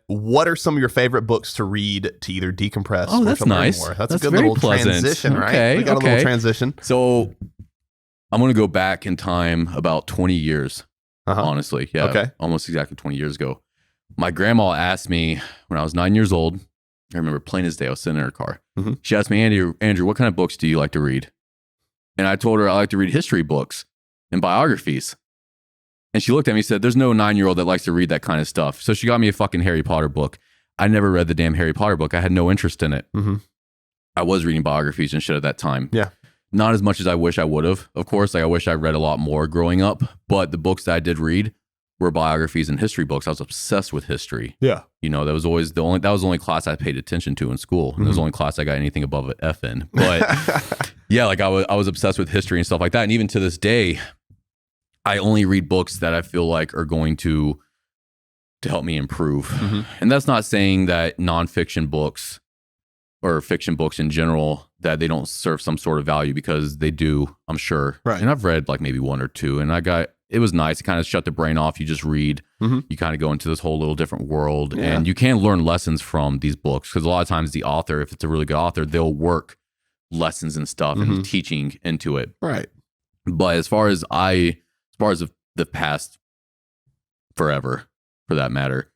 what are some of your favorite books to read to either decompress or to learn nice. more? That's a That's good very little pleasant. transition, right? Okay, We got a little transition. So I'm going to go back in time about 20 years, honestly. Yeah, okay. Almost exactly 20 years ago. My grandma asked me when I was 9 years old, I remember plain as day, I was sitting in her car. Mm-hmm. She asked me, Andrew, what kind of books do you like to read? And I told her I like to read history books and biographies. And she looked at me and said, there's no 9-year-old that likes to read that kind of stuff. So she got me a fucking Harry Potter book. I never read the damn Harry Potter book. I had no interest in it. Mm-hmm. I was reading biographies and shit at that time. Yeah. Not as much as I wish I would have. Of course, like I wish I read a lot more growing up. But the books that I did read were biographies and history books. I was obsessed with history. Yeah. You know, that was always the only class I paid attention to in school. And it was the only class I got anything above an F in. But yeah, like I was obsessed with history and stuff like that. And even to this day, I only read books that I feel like are going to help me improve. Mm-hmm. And that's not saying that nonfiction books or fiction books in general, that they don't serve some sort of value, because they do, I'm sure. Right. And I've read like maybe one or two, and it was nice. It kind of shut the brain off. You just read, you kind of go into this whole little different world, and you can learn lessons from these books, because a lot of times the author, if it's a really good author, they'll work lessons and stuff and teaching into it. Right. But as far as the past forever, for that matter,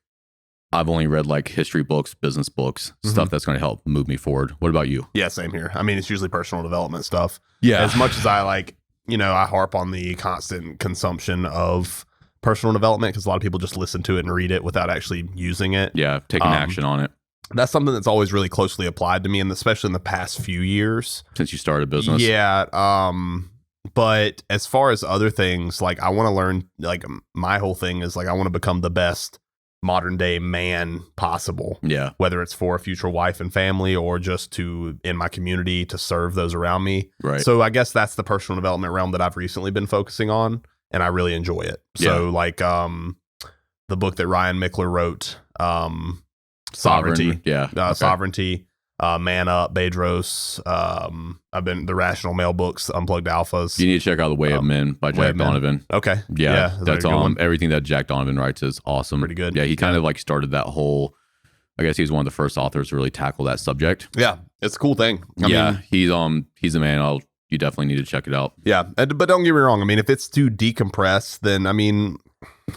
I've only read like history books, business books, stuff that's going to help move me forward. What about you? Yeah, same here. I mean, it's usually personal development stuff. Yeah. As much as I I harp on the constant consumption of personal development, because a lot of people just listen to it and read it without actually using it. Yeah, taking action on it. That's something that's always really closely applied to me, and especially in the past few years. Since you started a business? Yeah. But as far as other things, like I want to learn, like my whole thing is like I want to become the best modern day man possible. Yeah. Whether it's for a future wife and family, or just to in my community to serve those around me. Right. So I guess that's the personal development realm that I've recently been focusing on, and I really enjoy it. So like the book that Ryan Mickler wrote, Sovereignty. Sovereignty, Man Up, Bedros. I've been the Rational Male books, Unplugged Alphas. You need to check out The Way of Men by Jack Donovan. Okay. Yeah, that's everything that Jack Donovan writes is awesome. Pretty good. Yeah, he kind of like started that whole, I guess he's one of the first authors to really tackle that subject. Yeah, it's a cool thing. I mean, he's a man. You definitely need to check it out. Yeah, but don't get me wrong. I mean, if it's to decompress, then I mean,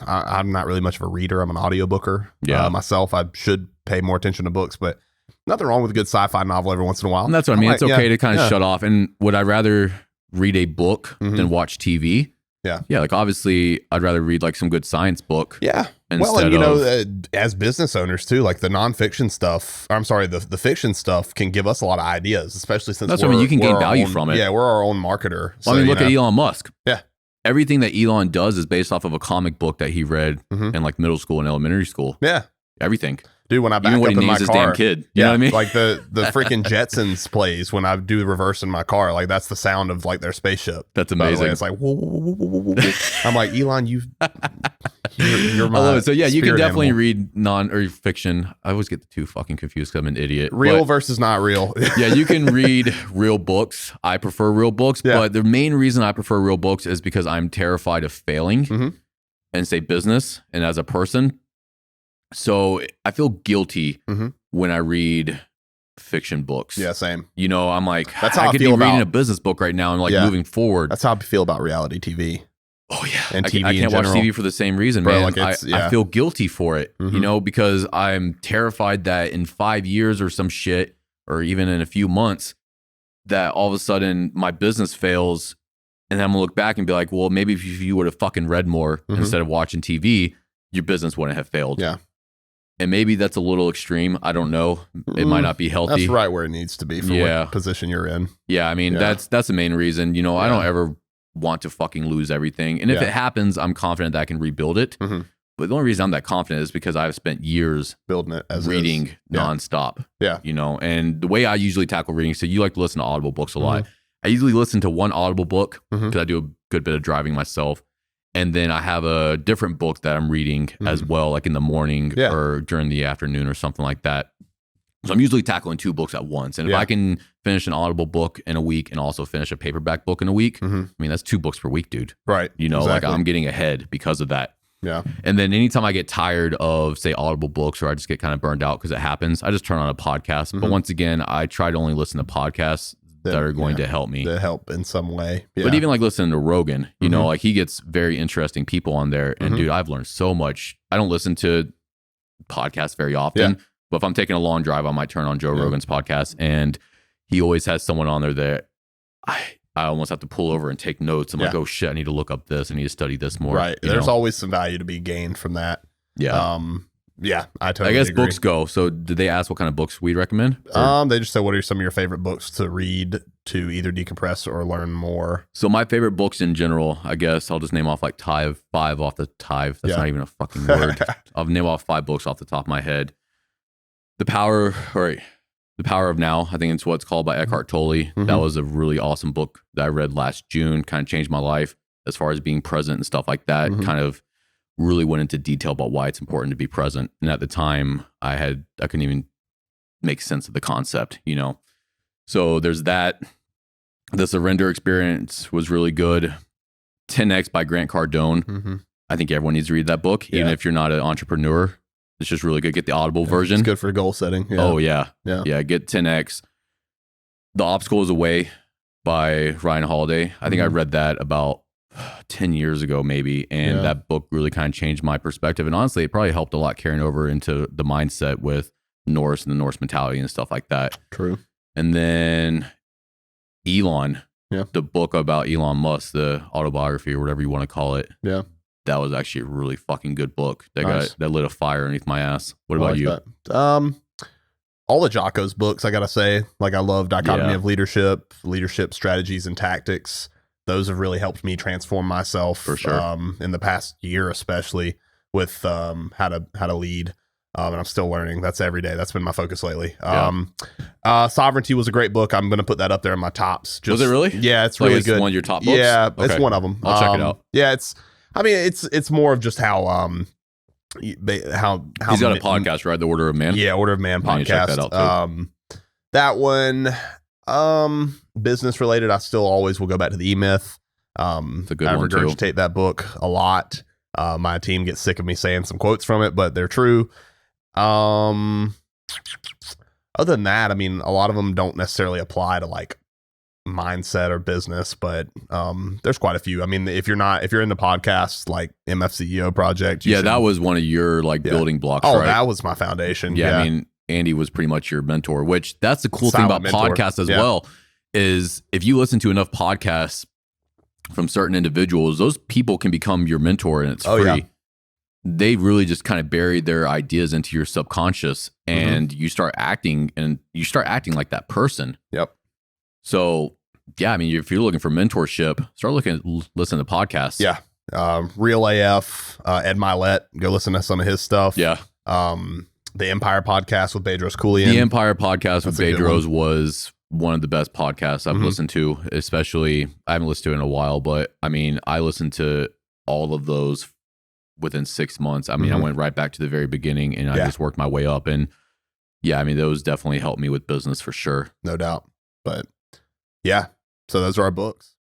I'm not really much of a reader. I'm an audiobooker. Yeah. Myself, I should pay more attention to books, but nothing wrong with a good sci-fi novel every once in a while. And that's what I mean. It's okay to kind of shut off. And would I rather read a book than watch TV? Yeah. Yeah. Like obviously I'd rather read like some good science book. Yeah. Well, and as business owners too, like the nonfiction stuff, the fiction stuff can give us a lot of ideas, especially since that's what I mean. You can gain value from it. Yeah. We're our own marketer. Well, I mean, look at Elon Musk. Yeah. Everything that Elon does is based off of a comic book that he read in like middle school and elementary school. Yeah. Everything. Dude, when I back Even up in my his car, damn kid. You know what I mean? Like the freaking Jetsons plays when I do the reverse in my car. Like that's the sound of like their spaceship. That's amazing. It's like whoa, whoa, whoa, whoa, whoa, whoa. I'm like, Elon, you're my I love it. So yeah, you can definitely animal. read non or fiction. I always get the two fucking confused because I'm an idiot. Real versus not real. Yeah, you can read real books. I prefer real books, but the main reason I prefer real books is because I'm terrified of failing and say business and as a person. So I feel guilty when I read fiction books. Yeah, same. You know, I'm like, that's how I could be reading a business book right now and like moving forward. That's how I feel about reality TV. Oh yeah, and TV I can't watch TV for the same reason, bro, man. Like I feel guilty for it, you know, because I'm terrified that in 5 years or some shit, or even in a few months, that all of a sudden my business fails, and then I'm gonna look back and be like, well, maybe if you would have fucking read more instead of watching TV, your business wouldn't have failed. Yeah. And maybe that's a little extreme. I don't know. It might not be healthy. That's right where it needs to be for what position you're in. Yeah, I mean, that's the main reason. You know, I don't ever want to fucking lose everything. And if it happens, I'm confident that I can rebuild it. But the only reason I'm that confident is because I've spent years building it as reading nonstop. Yeah. You know, and the way I usually tackle reading, so you like to listen to Audible books a lot. I usually listen to one Audible book because I do a good bit of driving myself. And then I have a different book that I'm reading as well, like in the morning or during the afternoon or something like that. So I'm usually tackling 2 books at once. And if I can finish an Audible book in a week and also finish a paperback book in a week, I mean, that's 2 books per week, dude. Right. You know, like I'm getting ahead because of that. Yeah. And then anytime I get tired of, say, Audible books, or I just get kind of burned out because it happens, I just turn on a podcast. But once again, I try to only listen to podcasts that are going to help me. To help in some way. Yeah. But even like listening to Rogan, you know, like he gets very interesting people on there. And dude, I've learned so much. I don't listen to podcasts very often, but if I'm taking a long drive, I might turn on Joe Rogan's podcast, and he always has someone on there that I almost have to pull over and take notes. I'm like, oh shit, I need to look up this. I need to study this more. Right. There's always some value to be gained from that. Yeah. Yeah, I totally guess agree. Books go. So did they ask what kind of books we'd recommend? They just said, what are some of your favorite books to read to either decompress or learn more? So my favorite books in general, I guess I'll just name off like five off the top. That's not even a fucking word. I'll name off 5 books off the top of my head. The Power of Now, I think it's what it's called, by Eckhart Tolle. That was a really awesome book that I read last June. Kind of changed my life as far as being present and stuff like that. Kind of really went into detail about why it's important to be present. And at the time, I couldn't even make sense of the concept, you know. So there's that. The Surrender Experience was really good. 10X by Grant Cardone. I think everyone needs to read that book, even if you're not an entrepreneur. It's just really good. Get the Audible version. It's good for goal setting. Yeah. Oh, yeah. Get 10X. The Obstacle is Away by Ryan Holiday. I think I read that about 10 years ago, maybe. And that book really kind of changed my perspective. And honestly, it probably helped a lot carrying over into the mindset with Norse and the Norse mentality and stuff like that. True. And then Elon, the book about Elon Musk, the autobiography or whatever you want to call it. Yeah. That was actually a really fucking good book. That lit a fire underneath my ass. What about you? All of Jako's books, I gotta say. Like, I love Dichotomy of Leadership Strategies and Tactics. Those have really helped me transform myself for sure. In the past year, especially with how to lead. And I'm still learning. That's every day. That's been my focus lately. Sovereignty was a great book. I'm gonna put that up there in my tops. Was it really? Yeah, it's really good. One of your top books? Yeah, it's one of them. I'll check it out. Yeah, it's more of just how he's got a podcast, right? The Order of Man. Yeah, Order of Man podcast. Check that out too. That one, business related. I still always will go back to the E-Myth. It's a good I one too. regurgitate that book a lot. My team gets sick of me saying some quotes from it, but they're true. Other than that, I mean, a lot of them don't necessarily apply to like mindset or business, but there's quite a few. I mean, if you're into podcasts like MFCEO Project, that was one of your like building blocks. Oh, right? that was my foundation. Yeah, I mean, Andy was pretty much your mentor, which that's the cool thing about podcasts as well, is if you listen to enough podcasts from certain individuals, those people can become your mentor, and it's free. Yeah. They really just kind of bury their ideas into your subconscious, and you start acting like that person. Yep. So, yeah, I mean, if you're looking for mentorship, listen to podcasts. Yeah. Real AF, Ed Milet, go listen to some of his stuff. Yeah. The Empire podcast with Bedros Keuilian. The Empire podcast with Bedros was one of the best podcasts I've listened to, especially, I haven't listened to it in a while, but I mean, I listened to all of those within 6 months. I mean, I went right back to the very beginning and I just worked my way up. And yeah, I mean, those definitely helped me with business for sure. No doubt. But yeah, so those are our books.